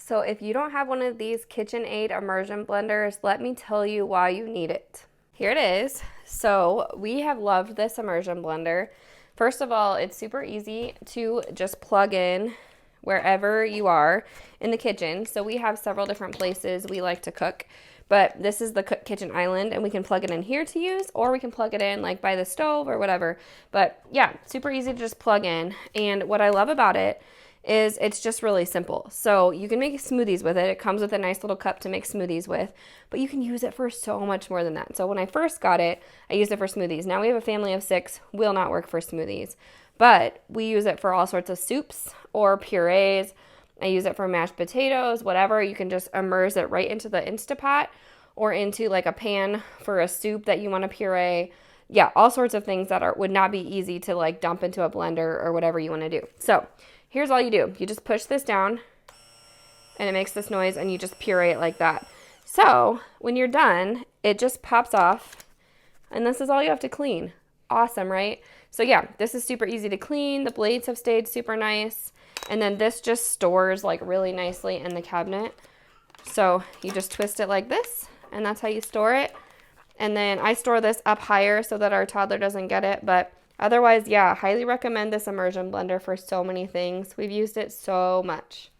So if you don't have one of these KitchenAid immersion blenders, let me tell you why you need it. Here it is. So we have loved this immersion blender. First of all, it's super easy to just plug in wherever you are in the kitchen. So we have several different places we like to cook, but this is the kitchen island, and we can plug it in here to use, or we can plug it in like by the stove or whatever. But yeah, super easy to just plug in. And what I love about it is it's just really simple. So you can make smoothies with it. It comes with a nice little cup to make smoothies with, but you can use it for so much more than that. So when I first got it, I used it for smoothies. Now we have a family of 6, will not work for smoothies, but we use it for all sorts of soups or purees. I use it for mashed potatoes, whatever. You can just immerse it right into the Instapot or into like a pan for a soup that you want to puree. Yeah, all sorts of things that would not be easy to like dump into a blender or whatever you want to do. So here's all you do. You just push this down and it makes this noise, and you just puree it like that. So when you're done, it just pops off, and this is all you have to clean. Awesome, right? So yeah, this is super easy to clean. The blades have stayed super nice. And then this just stores like really nicely in the cabinet. So you just twist it like this, and that's how you store it. And then I store this up higher so that our toddler doesn't get it. But otherwise, yeah, highly recommend this immersion blender for so many things. We've used it so much.